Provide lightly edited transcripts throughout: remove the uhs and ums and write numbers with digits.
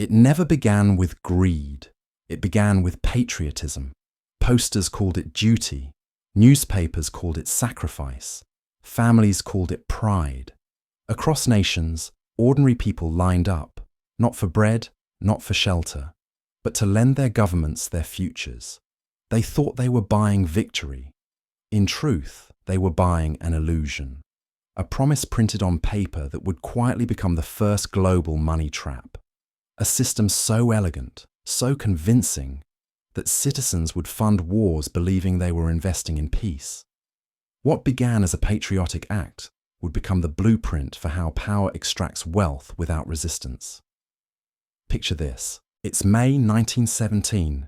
It never began with greed. It began with patriotism. Posters called it duty. Newspapers called it sacrifice. Families called it pride. Across nations, ordinary people lined up, not for bread, not for shelter, but to lend their governments their futures. They thought they were buying victory. In truth, they were buying an illusion, a promise printed on paper that would quietly become the first global money trap. A system so elegant, so convincing, that citizens would fund wars believing they were investing in peace. What began as a patriotic act would become the blueprint for how power extracts wealth without resistance. Picture this. It's May 1917,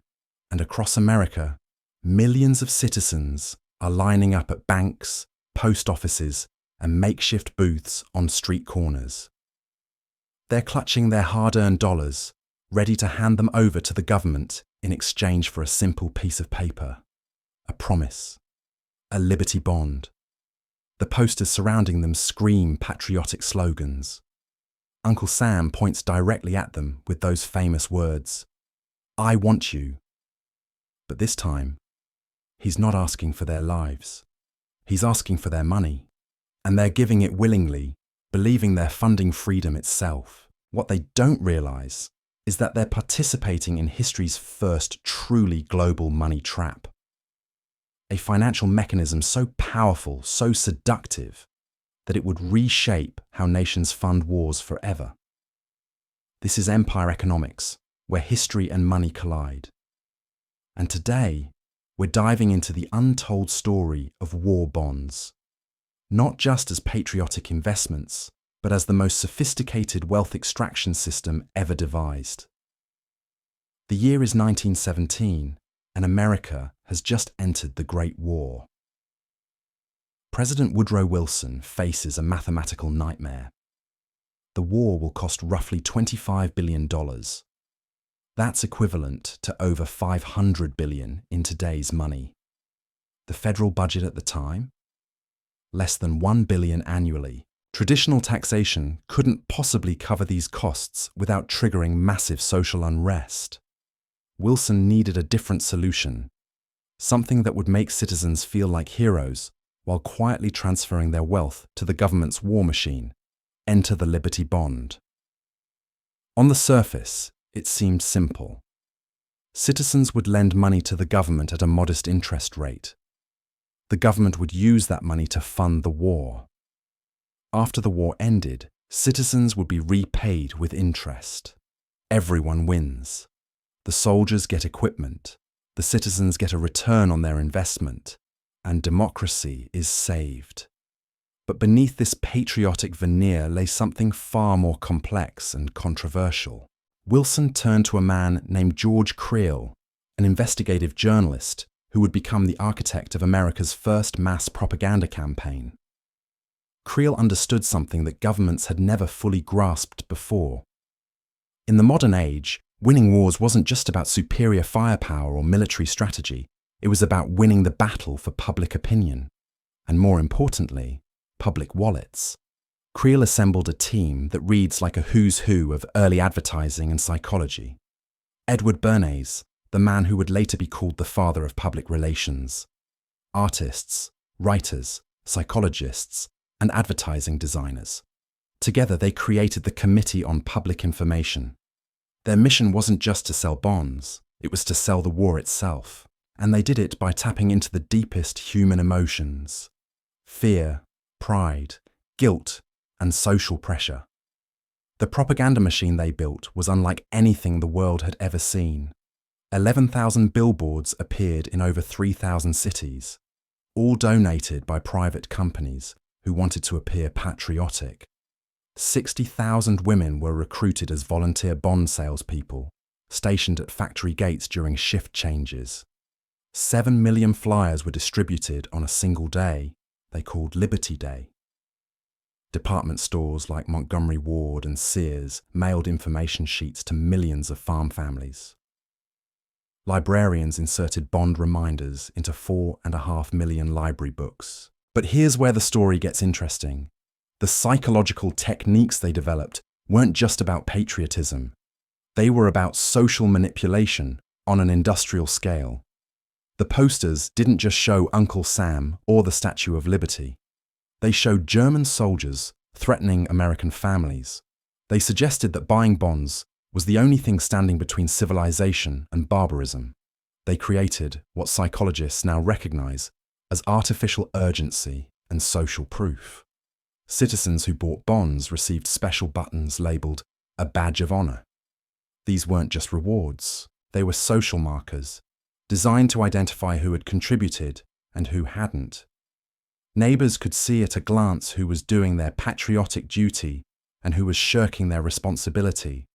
and across America, millions of citizens are lining up at banks, post offices, and makeshift booths on street corners. They're clutching their hard-earned dollars, ready to hand them over to the government in exchange for a simple piece of paper, a promise, a liberty bond. The posters surrounding them scream patriotic slogans. Uncle Sam points directly at them with those famous words, "I want you." But this time, he's not asking for their lives. He's asking for their money. And they're giving it willingly, believing they're funding freedom itself. What they don't realize is that they're participating in history's first truly global money trap. A financial mechanism so powerful, so seductive, that it would reshape how nations fund wars forever. This is empire economics, where history and money collide. And today, we're diving into the untold story of war bonds, not just as patriotic investments, but as the most sophisticated wealth extraction system ever devised. The year is 1917, and America has just entered the Great War. President Woodrow Wilson faces a mathematical nightmare. The war will cost roughly $25 billion. That's equivalent to over $500 billion in today's money. The federal budget at the time? Less than $1 billion annually. Traditional taxation couldn't possibly cover these costs without triggering massive social unrest. Wilson needed a different solution, something that would make citizens feel like heroes while quietly transferring their wealth to the government's war machine. Enter the Liberty Bond. On the surface, it seemed simple. Citizens would lend money to the government at a modest interest rate. The government would use that money to fund the war. After the war ended, citizens would be repaid with interest. Everyone wins. The soldiers get equipment, the citizens get a return on their investment, and democracy is saved. But beneath this patriotic veneer lay something far more complex and controversial. Wilson turned to a man named George Creel, an investigative journalist who would become the architect of America's first mass propaganda campaign. Creel understood something that governments had never fully grasped before. In the modern age, winning wars wasn't just about superior firepower or military strategy. It was about winning the battle for public opinion, and more importantly, public wallets. Creel assembled a team that reads like a who's who of early advertising and psychology. Edward Bernays, the man who would later be called the father of public relations. Artists, writers, psychologists, and advertising designers. Together they created the Committee on Public Information. Their mission wasn't just to sell bonds, it was to sell the war itself. And they did it by tapping into the deepest human emotions: fear, pride, guilt, and social pressure. The propaganda machine they built was unlike anything the world had ever seen. 11,000 billboards appeared in over 3,000 cities, all donated by private companies who wanted to appear patriotic. 60,000 women were recruited as volunteer bond salespeople, stationed at factory gates during shift changes. 7 million flyers were distributed on a single day, they called Liberty Day. Department stores like Montgomery Ward and Sears mailed information sheets to millions of farm families. Librarians inserted bond reminders into 4.5 million library books. But here's where the story gets interesting. The psychological techniques they developed weren't just about patriotism. They were about social manipulation on an industrial scale. The posters didn't just show Uncle Sam or the Statue of Liberty. They showed German soldiers threatening American families. They suggested that buying bonds was the only thing standing between civilization and barbarism. They created what psychologists now recognize as artificial urgency and social proof. Citizens who bought bonds received special buttons labeled a badge of honor. These weren't just rewards, they were social markers, designed to identify who had contributed and who hadn't. Neighbors could see at a glance who was doing their patriotic duty and who was shirking their responsibility.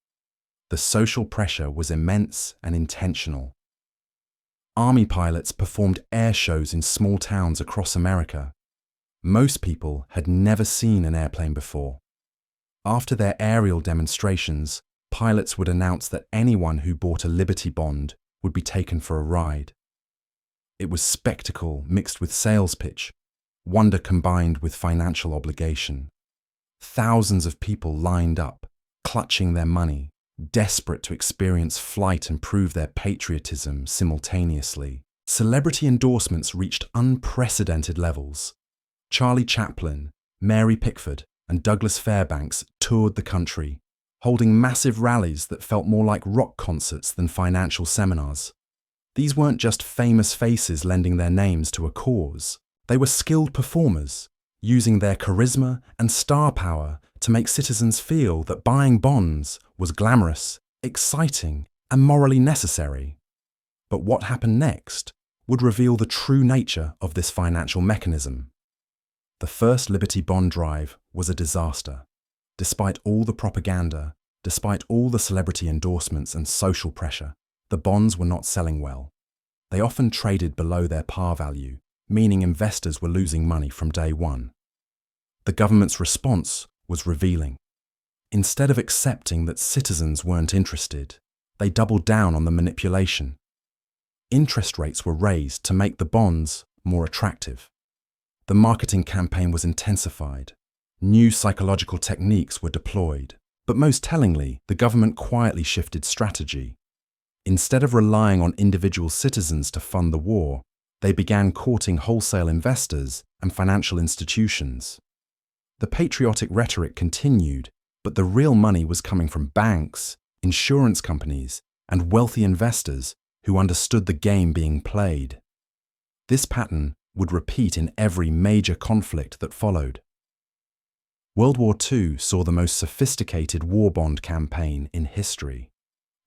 The social pressure was immense and intentional. Army pilots performed air shows in small towns across America. Most people had never seen an airplane before. After their aerial demonstrations, pilots would announce that anyone who bought a Liberty bond would be taken for a ride. It was spectacle mixed with sales pitch, wonder combined with financial obligation. Thousands of people lined up, clutching their money, desperate to experience flight and prove their patriotism simultaneously. Celebrity endorsements reached unprecedented levels. Charlie Chaplin, Mary Pickford, and Douglas Fairbanks toured the country, holding massive rallies that felt more like rock concerts than financial seminars. These weren't just famous faces lending their names to a cause. They were skilled performers, using their charisma and star power to make citizens feel that buying bonds was glamorous, exciting, and morally necessary. But what happened next would reveal the true nature of this financial mechanism. The first Liberty bond drive was a disaster. Despite all the propaganda, despite all the celebrity endorsements and social pressure, the bonds were not selling well. They often traded below their par value, meaning investors were losing money from day one. The government's response was revealing. Instead of accepting that citizens weren't interested, they doubled down on the manipulation. Interest rates were raised to make the bonds more attractive. The marketing campaign was intensified. New psychological techniques were deployed. But most tellingly, the government quietly shifted strategy. Instead of relying on individual citizens to fund the war, they began courting wholesale investors and financial institutions. The patriotic rhetoric continued, but the real money was coming from banks, insurance companies, and wealthy investors who understood the game being played. This pattern would repeat in every major conflict that followed. World War II saw the most sophisticated war bond campaign in history.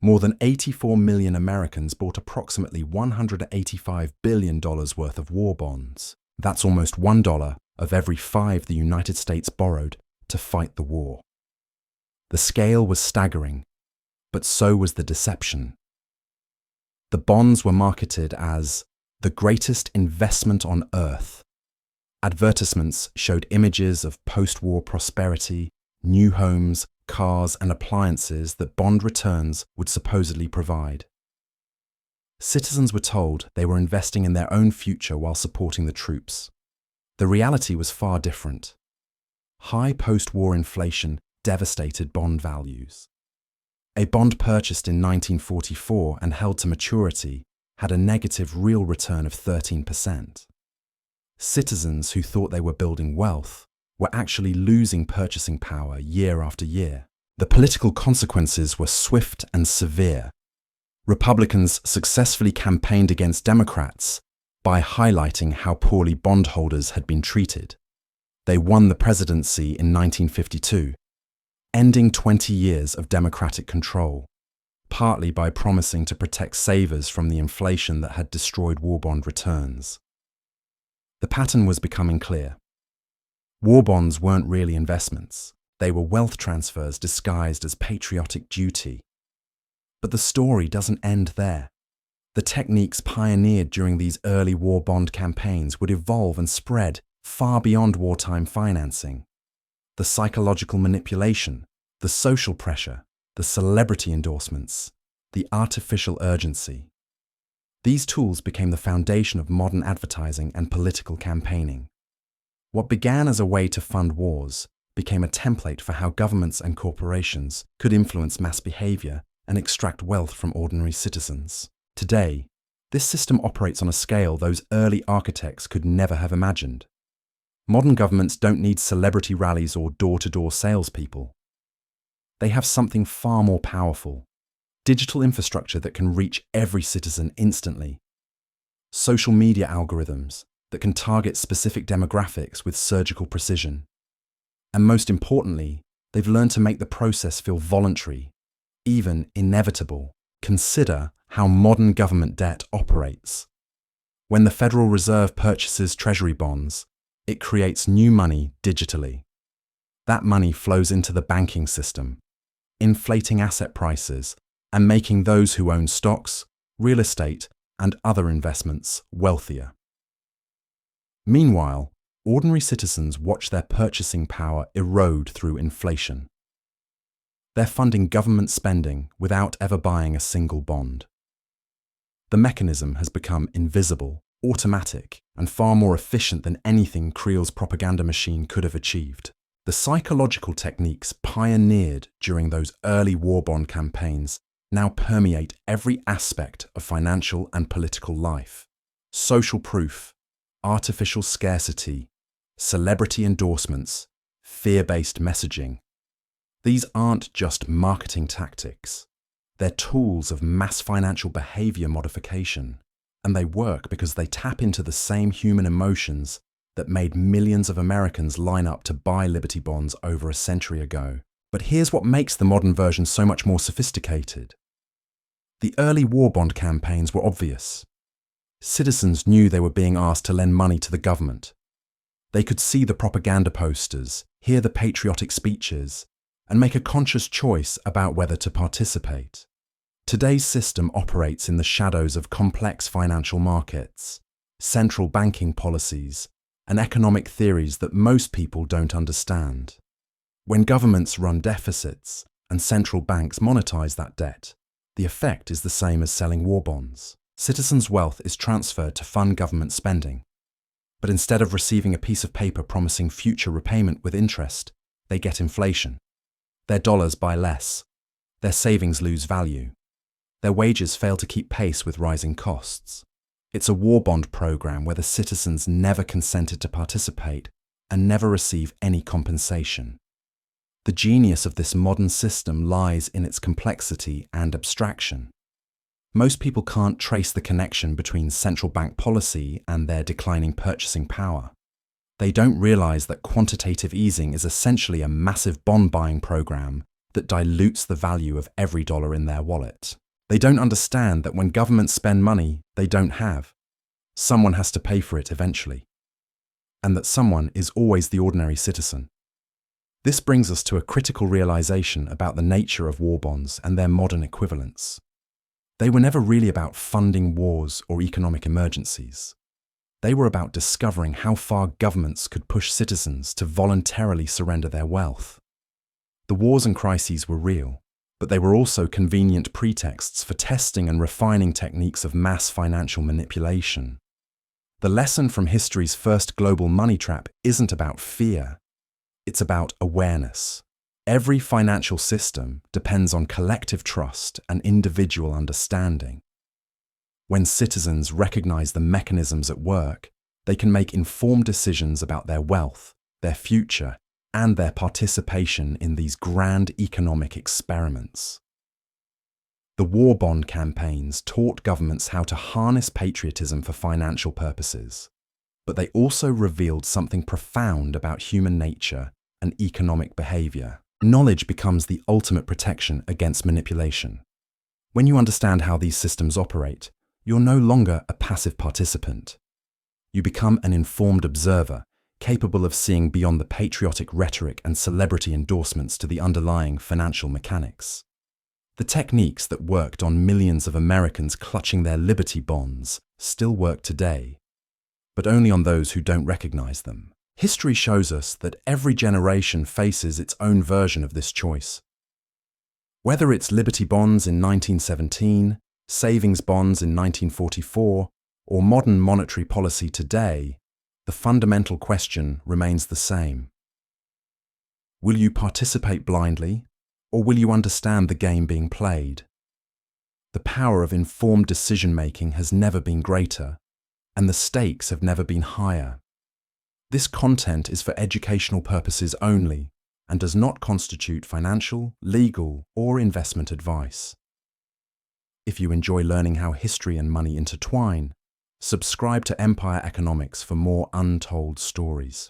More than 84 million Americans bought approximately $185 billion worth of war bonds. That's almost $1 of every 5 the United States borrowed to fight the war. The scale was staggering, but so was the deception. The bonds were marketed as the greatest investment on earth. Advertisements showed images of post-war prosperity, new homes, cars, and appliances that bond returns would supposedly provide. Citizens were told they were investing in their own future while supporting the troops. The reality was far different. High post-war inflation devastated bond values. A bond purchased in 1944 and held to maturity had a negative real return of 13%. Citizens who thought they were building wealth were actually losing purchasing power year after year. The political consequences were swift and severe. Republicans successfully campaigned against Democrats by highlighting how poorly bondholders had been treated. They won the presidency in 1952, ending 20 years of Democratic control, partly by promising to protect savers from the inflation that had destroyed war bond returns. The pattern was becoming clear. War bonds weren't really investments. They were wealth transfers disguised as patriotic duty. But the story doesn't end there. The techniques pioneered during these early war bond campaigns would evolve and spread far beyond wartime financing. The psychological manipulation, the social pressure, the celebrity endorsements, the artificial urgency. These tools became the foundation of modern advertising and political campaigning. What began as a way to fund wars became a template for how governments and corporations could influence mass behavior and extract wealth from ordinary citizens. Today, this system operates on a scale those early architects could never have imagined. Modern governments don't need celebrity rallies or door-to-door salespeople. They have something far more powerful: digital infrastructure that can reach every citizen instantly, social media algorithms that can target specific demographics with surgical precision, and most importantly, they've learned to make the process feel voluntary, even inevitable. Consider how modern government debt operates. When the Federal Reserve purchases treasury bonds, it creates new money digitally. That money flows into the banking system, inflating asset prices and making those who own stocks, real estate, and other investments wealthier. Meanwhile, ordinary citizens watch their purchasing power erode through inflation. They're funding government spending without ever buying a single bond. The mechanism has become invisible, automatic, and far more efficient than anything Creel's propaganda machine could have achieved. The psychological techniques pioneered during those early war bond campaigns now permeate every aspect of financial and political life. Social proof, artificial scarcity, celebrity endorsements, fear-based messaging. These aren't just marketing tactics. They're tools of mass financial behavior modification, and they work because they tap into the same human emotions that made millions of Americans line up to buy Liberty bonds over a century ago. But here's what makes the modern version so much more sophisticated. The early war bond campaigns were obvious. Citizens knew they were being asked to lend money to the government. They could see the propaganda posters, hear the patriotic speeches, and make a conscious choice about whether to participate. Today's system operates in the shadows of complex financial markets, central banking policies, and economic theories that most people don't understand. When governments run deficits and central banks monetize that debt, the effect is the same as selling war bonds. Citizens' wealth is transferred to fund government spending. But instead of receiving a piece of paper promising future repayment with interest, they get inflation. Their dollars buy less. Their savings lose value. Their wages fail to keep pace with rising costs. It's a war bond program where the citizens never consented to participate and never receive any compensation. The genius of this modern system lies in its complexity and abstraction. Most people can't trace the connection between central bank policy and their declining purchasing power. They don't realize that quantitative easing is essentially a massive bond buying program that dilutes the value of every dollar in their wallet. They don't understand that when governments spend money they don't have, someone has to pay for it eventually. And that someone is always the ordinary citizen. This brings us to a critical realization about the nature of war bonds and their modern equivalents. They were never really about funding wars or economic emergencies. They were about discovering how far governments could push citizens to voluntarily surrender their wealth. The wars and crises were real, but they were also convenient pretexts for testing and refining techniques of mass financial manipulation. The lesson from history's first global money trap isn't about fear. It's about awareness. Every financial system depends on collective trust and individual understanding. When citizens recognize the mechanisms at work, they can make informed decisions about their wealth, their future, and their participation in these grand economic experiments. The war bond campaigns taught governments how to harness patriotism for financial purposes, but they also revealed something profound about human nature and economic behavior. Knowledge becomes the ultimate protection against manipulation. When you understand how these systems operate, you're no longer a passive participant. You become an informed observer, capable of seeing beyond the patriotic rhetoric and celebrity endorsements to the underlying financial mechanics. The techniques that worked on millions of Americans clutching their Liberty bonds still work today, but only on those who don't recognize them. History shows us that every generation faces its own version of this choice. Whether it's Liberty bonds in 1917, savings bonds in 1944, or modern monetary policy today, the fundamental question remains the same. Will you participate blindly, or will you understand the game being played? The power of informed decision-making has never been greater, and the stakes have never been higher. This content is for educational purposes only and does not constitute financial, legal, or investment advice. If you enjoy learning how history and money intertwine, subscribe to Empire Economics for more untold stories.